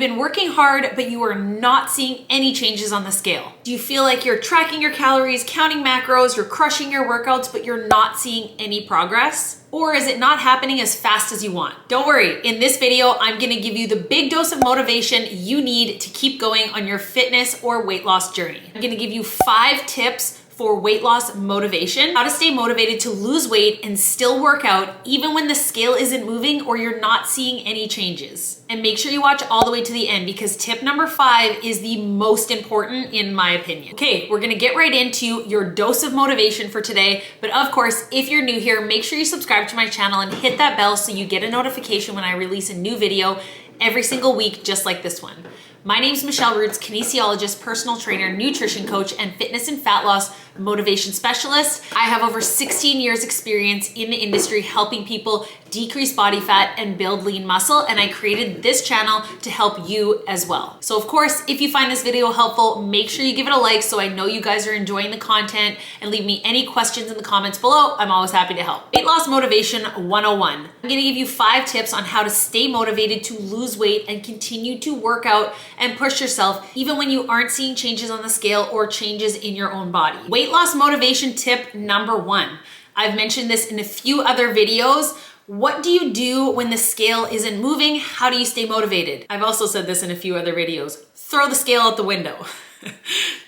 been working hard, but you are not seeing any changes on the scale? Do you feel like you're tracking your calories, counting macros, you're crushing your workouts, but you're not seeing any progress? Or is it not happening as fast as you want? Don't worry, in this video, I'm gonna give you the big dose of motivation you need to keep going on your fitness or weight loss journey. I'm gonna give you 5 tips for weight loss motivation, how to stay motivated to lose weight and still work out even when the scale isn't moving or you're not seeing any changes. And make sure you watch all the way to the end because tip number 5 is the most important in my opinion. Okay, we're gonna get right into your dose of motivation for today. But of course, if you're new here, make sure you subscribe to my channel and hit that bell so you get a notification when I release a new video every single week, just like this one. My name is Michelle Roots, kinesiologist, personal trainer, nutrition coach, and fitness and fat loss motivation specialist. I have over 16 years experience in the industry helping people decrease body fat and build lean muscle, and I created this channel to help you as well. So of course, if you find this video helpful, make sure you give it a like so I know you guys are enjoying the content, and leave me any questions in the comments below. I'm always happy to help. Weight Loss Motivation 101. I'm gonna give you 5 tips on how to stay motivated to lose weight and continue to work out and push yourself even when you aren't seeing changes on the scale or changes in your own body. Weight loss motivation tip number 1. I've mentioned this in a few other videos. What do you do when the scale isn't moving? How do you stay motivated? I've also said this in a few other videos. Throw the scale out the window.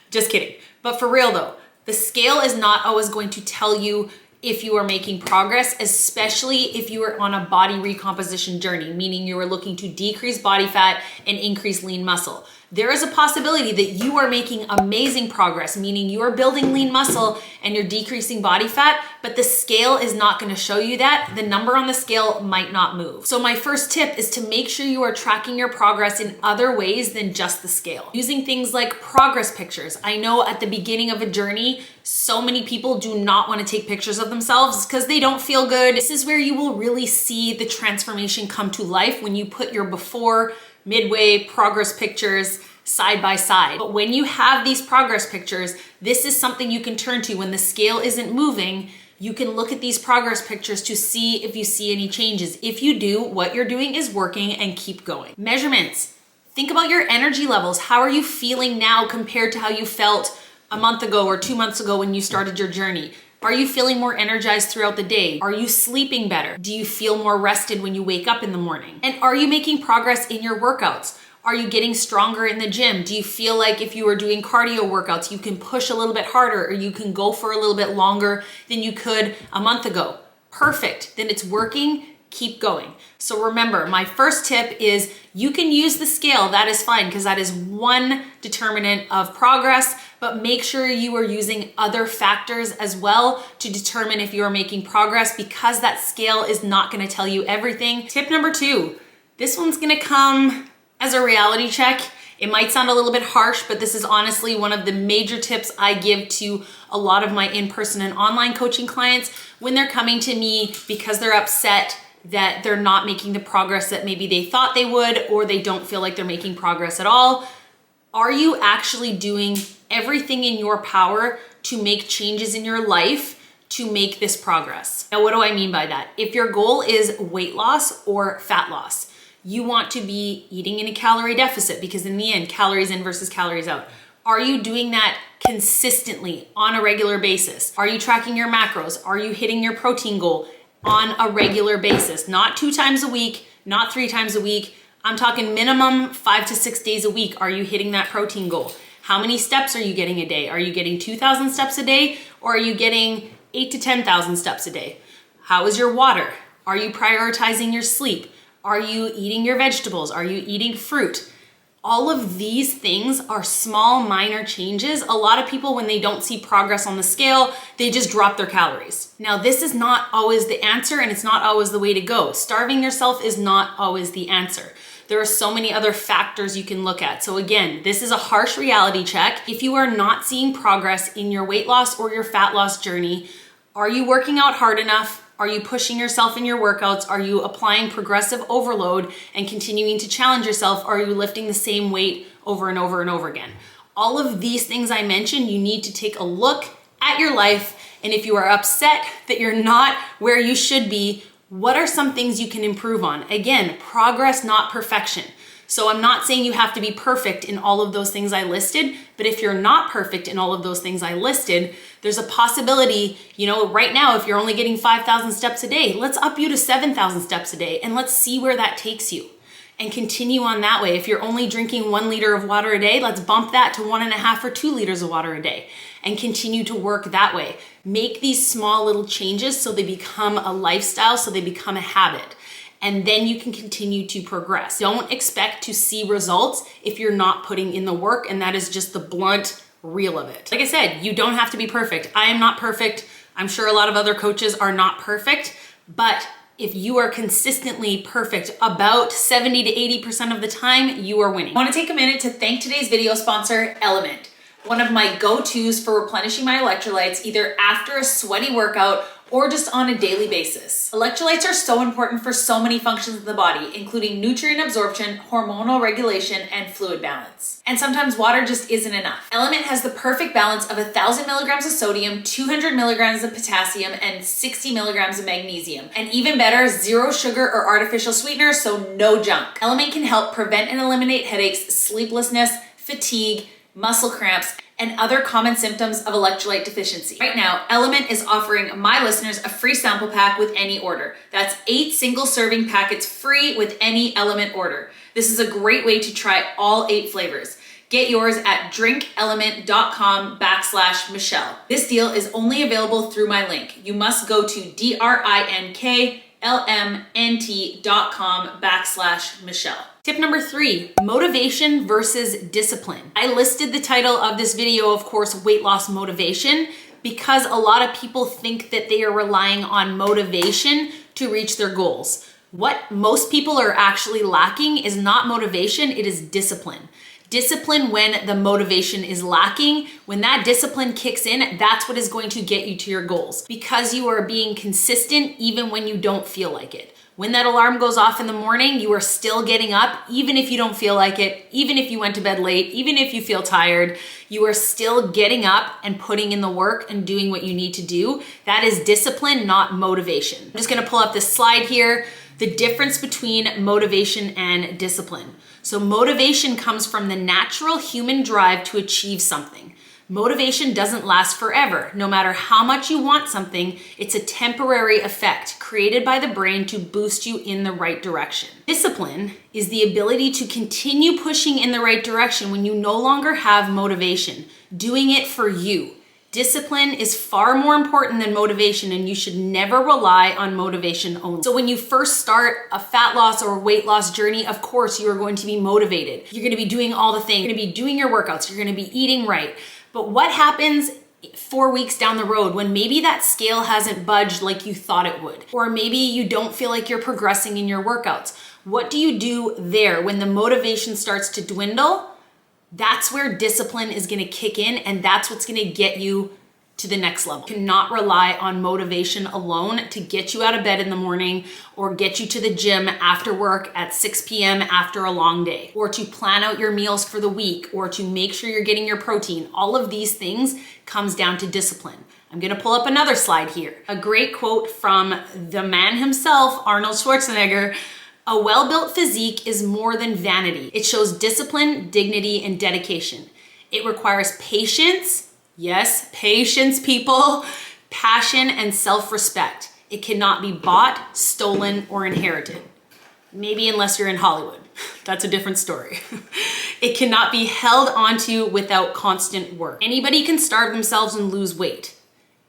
Just kidding. But for real though, the scale is not always going to tell you if you are making progress, especially if you are on a body recomposition journey, meaning you are looking to decrease body fat and increase lean muscle. There is a possibility that you are making amazing progress, meaning you are building lean muscle and you're decreasing body fat, but the scale is not going to show you that. The number on the scale might not move. So my first tip is to make sure you are tracking your progress in other ways than just the scale. Using things like progress pictures. I know at the beginning of a journey, so many people do not want to take pictures of themselves because they don't feel good. This is where you will really see the transformation come to life when you put your before, midway progress pictures side by side. But when you have these progress pictures, this is something you can turn to when the scale isn't moving. You can look at these progress pictures to see if you see any changes. If you do, what you're doing is working, and keep going. Measurements. Think about your energy levels. How are you feeling now compared to how you felt a month ago or 2 months ago when you started your journey? Are you feeling more energized throughout the day? Are you sleeping better? Do you feel more rested when you wake up in the morning? And are you making progress in your workouts? Are you getting stronger in the gym? Do you feel like if you were doing cardio workouts, you can push a little bit harder or you can go for a little bit longer than you could a month ago? Perfect. Then it's working. Keep going. So remember, my first tip is you can use the scale. That is fine because that is one determinant of progress, but make sure you are using other factors as well to determine if you are making progress because that scale is not going to tell you everything. Tip number 2, this one's going to come as a reality check. It might sound a little bit harsh, but this is honestly one of the major tips I give to a lot of my in-person and online coaching clients when they're coming to me because they're upset that they're not making the progress that maybe they thought they would, or they don't feel like they're making progress at all. Are you actually doing everything in your power to make changes in your life to make this progress? Now, what do I mean by that? If your goal is weight loss or fat loss, you want to be eating in a calorie deficit because in the end, calories in versus calories out. Are you doing that consistently on a regular basis? Are you tracking your macros? Are you hitting your protein goal on a regular basis? Not 2 times a week, not 3 times a week. I'm talking minimum 5 to 6 days a week. Are you hitting that protein goal? How many steps are you getting a day? Are you getting 2,000 steps a day or are you getting 8 to 10,000 steps a day? How is your water? Are you prioritizing your sleep? Are you eating your vegetables? Are you eating fruit? All of these things are small, minor changes. A lot of people, when they don't see progress on the scale, they just drop their calories. Now, this is not always the answer and it's not always the way to go. Starving yourself is not always the answer. There are so many other factors you can look at. So again, this is a harsh reality check. If you are not seeing progress in your weight loss or your fat loss journey, are you working out hard enough? Are you pushing yourself in your workouts? Are you applying progressive overload and continuing to challenge yourself? Are you lifting the same weight over and over and over again? All of these things I mentioned, you need to take a look at your life. And if you are upset that you're not where you should be, what are some things you can improve on? Again, progress, not perfection. So I'm not saying you have to be perfect in all of those things I listed, but if you're not perfect in all of those things I listed, there's a possibility, you know, right now, if you're only getting 5,000 steps a day, let's up you to 7,000 steps a day and let's see where that takes you and continue on that way. If you're only drinking 1 liter of water a day, let's bump that to 1.5 or 2 liters of water a day and continue to work that way. Make these small little changes so they become a lifestyle, so they become a habit. And then you can continue to progress. Don't expect to see results if you're not putting in the work, and that is just the blunt real of it. Like I said, you don't have to be perfect. I am not perfect. I'm sure a lot of other coaches are not perfect, but if you are consistently perfect about 70 to 80% of the time, you are winning. I want to take a minute to thank today's video sponsor, Element, one of my go-tos for replenishing my electrolytes either after a sweaty workout or just on a daily basis. Electrolytes are so important for so many functions of the body, including nutrient absorption, hormonal regulation, and fluid balance. And sometimes water just isn't enough. Element has the perfect balance of 1,000 milligrams of sodium, 200 milligrams of potassium, and 60 milligrams of magnesium. And even better, 0 sugar or artificial sweeteners, so no junk. Element can help prevent and eliminate headaches, sleeplessness, fatigue, muscle cramps, and other common symptoms of electrolyte deficiency. Right now, Element is offering my listeners a free sample pack with any order. That's 8 single serving packets free with any Element order. This is a great way to try all 8 flavors. Get yours at drinkelement.com/Michelle. This deal is only available through my link. You must go to drinklmnt.com/Michelle. Tip number 3, motivation versus discipline. I listed the title of this video, of course, weight loss motivation, because a lot of people think that they are relying on motivation to reach their goals. What most people are actually lacking is not motivation, it is discipline. Discipline when the motivation is lacking. When that discipline kicks in, that's what is going to get you to your goals, because you are being consistent even when you don't feel like it. When that alarm goes off in the morning, you are still getting up, even if you don't feel like it, even if you went to bed late, even if you feel tired, you are still getting up and putting in the work and doing what you need to do. That is discipline, not motivation. I'm just gonna pull up this slide here, the difference between motivation and discipline. So motivation comes from the natural human drive to achieve something. Motivation doesn't last forever. No matter how much you want something, it's a temporary effect created by the brain to boost you in the right direction. Discipline is the ability to continue pushing in the right direction when you no longer have motivation, doing it for you. Discipline is far more important than motivation, and you should never rely on motivation only. So when you first start a fat loss or weight loss journey, of course, you are going to be motivated. You're gonna be doing all the things. You're gonna be doing your workouts. You're gonna be eating right. But what happens 4 weeks down the road when maybe that scale hasn't budged like you thought it would? Or maybe you don't feel like you're progressing in your workouts. What do you do there when the motivation starts to dwindle? That's where discipline is gonna kick in, and that's what's gonna get you to the next level. You cannot rely on motivation alone to get you out of bed in the morning, or get you to the gym after work at 6 p.m. after a long day, or to plan out your meals for the week, or to make sure you're getting your protein. All of these things comes down to discipline. I'm gonna pull up another slide here. A great quote from the man himself, Arnold Schwarzenegger: "A well-built physique is more than vanity. It shows discipline, dignity, and dedication. It requires patience." Yes, patience, people, passion, and self-respect. It cannot be bought, stolen, or inherited. Maybe unless you're in Hollywood. That's a different story. It cannot be held onto without constant work. Anybody can starve themselves and lose weight.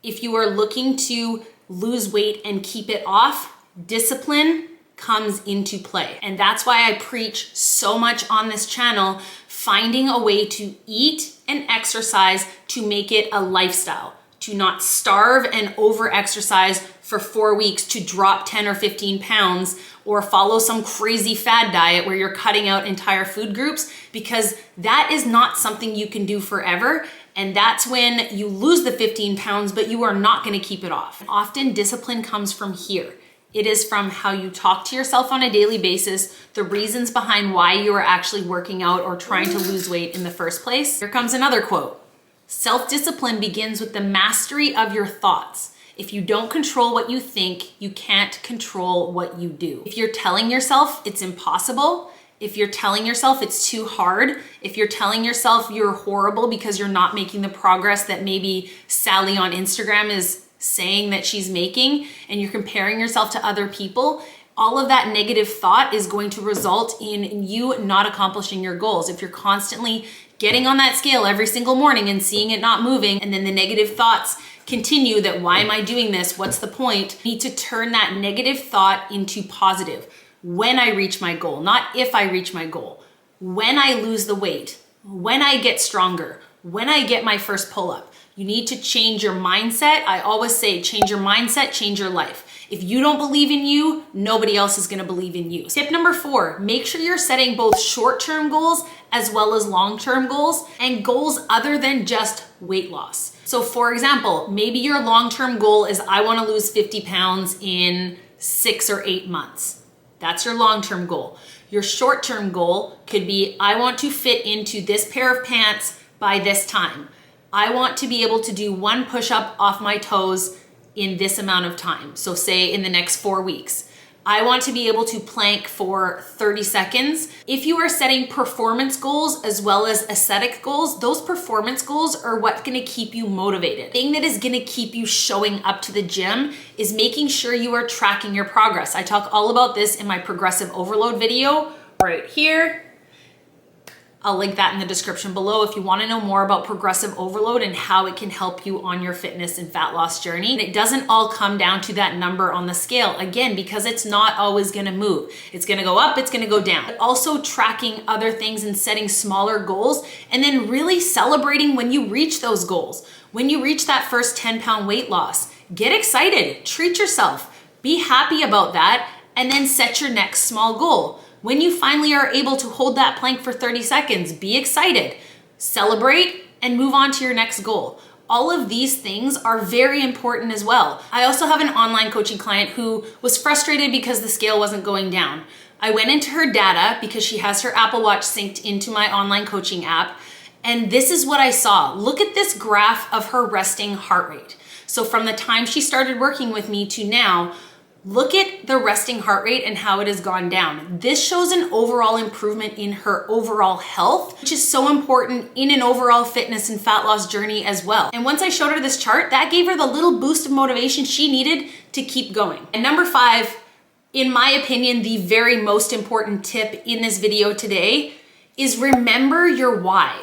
If you are looking to lose weight and keep it off, discipline comes into play. And that's why I preach so much on this channel, finding a way to eat and exercise to make it a lifestyle, to not starve and over-exercise for 4 weeks to drop 10 or 15 pounds, or follow some crazy fad diet where you're cutting out entire food groups, because that is not something you can do forever. And that's when you lose the 15 pounds, but you are not gonna keep it off. Often discipline comes from here. It is from how you talk to yourself on a daily basis, the reasons behind why you are actually working out or trying to lose weight in the first place. Here comes another quote. "Self-discipline begins with the mastery of your thoughts. If you don't control what you think, you can't control what you do." If you're telling yourself it's impossible, if you're telling yourself it's too hard, if you're telling yourself you're horrible because you're not making the progress that maybe Sally on Instagram is saying that she's making, and you're comparing yourself to other people, all of that negative thought is going to result in you not accomplishing your goals. If you're constantly getting on that scale every single morning and seeing it not moving, and then the negative thoughts continue that why am I doing this? What's the point? You need to turn that negative thought into positive. When I reach my goal, not if I reach my goal. When I lose the weight, when I get stronger, when I get my first pull-up. You need to change your mindset. I always say, change your mindset, change your life. If you don't believe in you, nobody else is gonna believe in you. Tip number 4, make sure you're setting both short-term goals as well as long-term goals, and goals other than just weight loss. So for example, maybe your long-term goal is I wanna lose 50 pounds in 6 or 8 months. That's your long-term goal. Your short-term goal could be, I want to fit into this pair of pants by this time. I want to be able to do 1 push-up off my toes in this amount of time. So say in the next 4 weeks. I want to be able to plank for 30 seconds. If you are setting performance goals as well as aesthetic goals, those performance goals are what's gonna keep you motivated. The thing that is gonna keep you showing up to the gym is making sure you are tracking your progress. I talk all about this in my progressive overload video right here. I'll link that in the description below if you want to know more about progressive overload and how it can help you on your fitness and fat loss journey. And it doesn't all come down to that number on the scale, again, because it's not always going to move. It's going to go up, it's going to go down. But also tracking other things and setting smaller goals, and then really celebrating when you reach those goals. When you reach that first 10-pound weight loss, get excited, treat yourself, be happy about that, and then set your next small goal. When you finally are able to hold that plank for 30 seconds, be excited, celebrate, and move on to your next goal. All of these things are very important as well. I also have an online coaching client who was frustrated because the scale wasn't going down. I went into her data because she has her Apple Watch synced into my online coaching app, and this is what I saw. Look at this graph of her resting heart rate. So from the time she started working with me to now, look at the resting heart rate and how it has gone down. This shows an overall improvement in her overall health, which is so important in an overall fitness and fat loss journey as well. And once I showed her this chart, that gave her the little boost of motivation she needed to keep going. And number 5, in my opinion, the very most important tip in this video today is remember your why.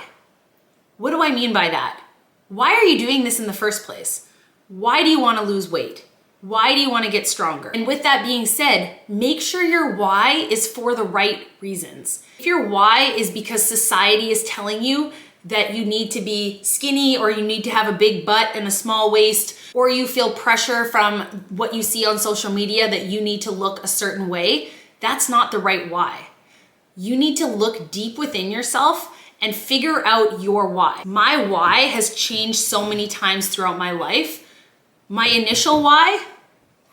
What do I mean by that? Why are you doing this in the first place? Why do you want to lose weight? Why do you want to get stronger? And with that being said, make sure your why is for the right reasons. If your why is because society is telling you that you need to be skinny, or you need to have a big butt and a small waist, or you feel pressure from what you see on social media that you need to look a certain way, that's not the right why. You need to look deep within yourself and figure out your why. My why has changed so many times throughout my life. My initial why,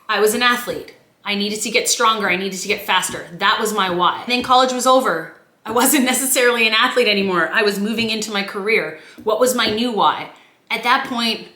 I was an athlete. I needed to get stronger. I needed to get faster. That was my why. And then college was over. I wasn't necessarily an athlete anymore. I was moving into my career. What was my new why? At that point,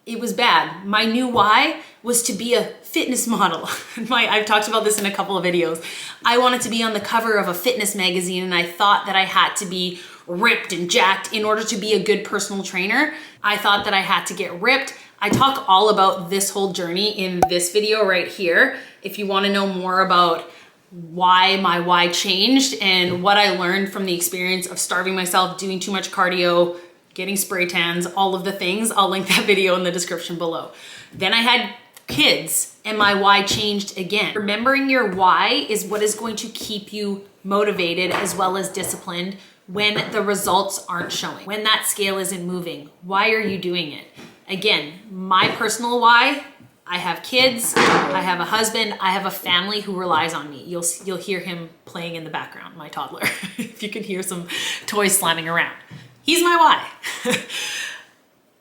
it was bad. My new why was to be a fitness model. I've talked about this in a couple of videos. I wanted to be on the cover of a fitness magazine, and I thought that I had to be ripped and jacked in order to be a good personal trainer. I thought that I had to get ripped. I talk all about this whole journey in this video right here. If you want to know more about why my why changed and what I learned from the experience of starving myself, doing too much cardio, getting spray tans, all of the things, I'll link that video in the description below. Then I had kids and my why changed again. Remembering your why is what is going to keep you motivated as well as disciplined when the results aren't showing, when that scale isn't moving. Why are you doing it? Again, my personal why, I have kids, I have a husband, I have a family who relies on me. You'll hear him playing in the background, my toddler, if you can hear some toys slamming around. He's my why.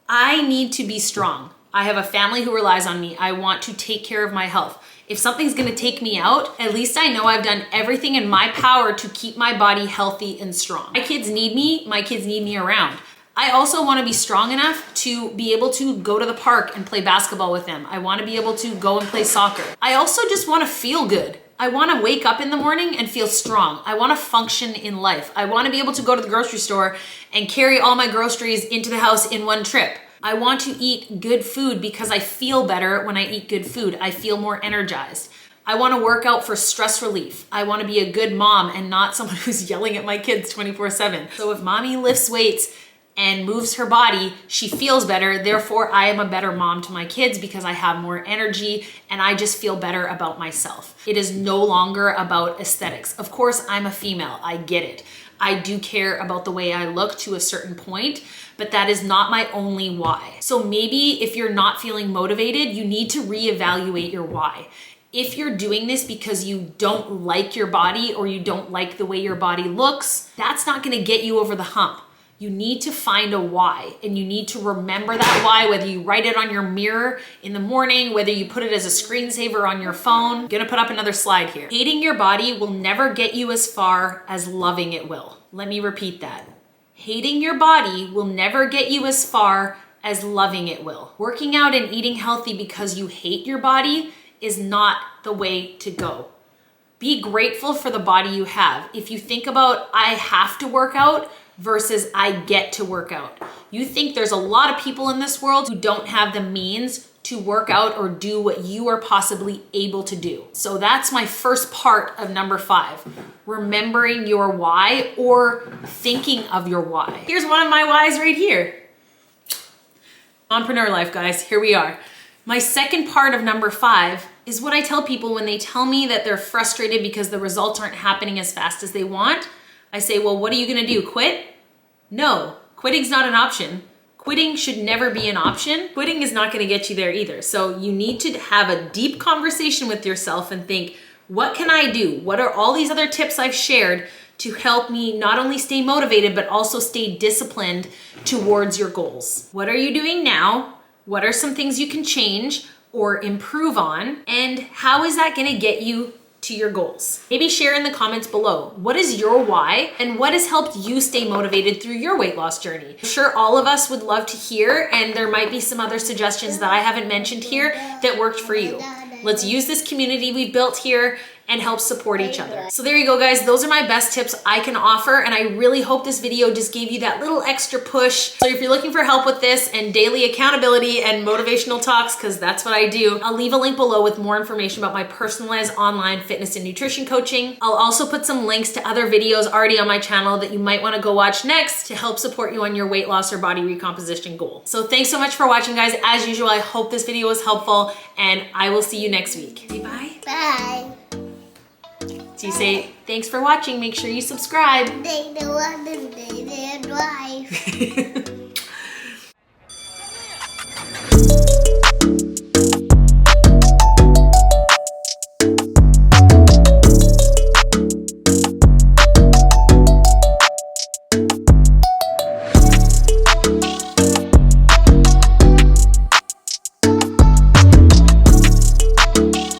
I need to be strong. I have a family who relies on me. I want to take care of my health. If something's gonna take me out, at least I know I've done everything in my power to keep my body healthy and strong. My kids need me, my kids need me around. I also want to be strong enough to be able to go to the park and play basketball with them. I want to be able to go and play soccer. I also just want to feel good. I want to wake up in the morning and feel strong. I want to function in life. I want to be able to go to the grocery store and carry all my groceries into the house in one trip. I want to eat good food because I feel better when I eat good food. I feel more energized. I want to work out for stress relief. I want to be a good mom and not someone who's yelling at my kids 24/7. So if mommy lifts weights and moves her body, she feels better. Therefore, I am a better mom to my kids because I have more energy and I just feel better about myself. It is no longer about aesthetics. Of course, I'm a female. I get it. I do care about the way I look to a certain point, but that is not my only why. So maybe if you're not feeling motivated, you need to reevaluate your why. If you're doing this because you don't like your body or you don't like the way your body looks, that's not gonna get you over the hump. You need to find a why, and you need to remember that why, whether you write it on your mirror in the morning, whether you put it as a screensaver on your phone. I'm gonna put up another slide here. Hating your body will never get you as far as loving it will. Let me repeat that. Hating your body will never get you as far as loving it will. Working out and eating healthy because you hate your body is not the way to go. Be grateful for the body you have. If you think about, I have to work out versus I get to work out. You think there's a lot of people in this world who don't have the means to work out or do what you are possibly able to do. So that's my first part of number 5, remembering your why or thinking of your why. Here's one of my whys right here. Entrepreneur life, guys, here we are. My second part of number 5 is what I tell people when they tell me that they're frustrated because the results aren't happening as fast as they want. I say, well, what are you gonna do, quit? No, quitting's not an option. Quitting should never be an option. Quitting is not gonna get you there either. So you need to have a deep conversation with yourself and think, what can I do? What are all these other tips I've shared to help me not only stay motivated, but also stay disciplined towards your goals? What are you doing now? What are some things you can change or improve on? And how is that gonna get you to your goals? Maybe share in the comments below. What is your why and what has helped you stay motivated through your weight loss journey? I'm sure all of us would love to hear, and there might be some other suggestions that I haven't mentioned here that worked for you. Let's use this community we've built here and help support each other. So there you go, guys. Those are my best tips I can offer, and I really hope this video just gave you that little extra push. So if you're looking for help with this and daily accountability and motivational talks, because that's what I do, I'll leave a link below with more information about my personalized online fitness and nutrition coaching. I'll also put some links to other videos already on my channel that you might want to go watch next to help support you on your weight loss or body recomposition goal. So thanks so much for watching, guys. As usual, I hope this video was helpful, and I will see you next week. Say bye. Bye. So you say, thanks for watching. Make sure you subscribe. They don't want to drive.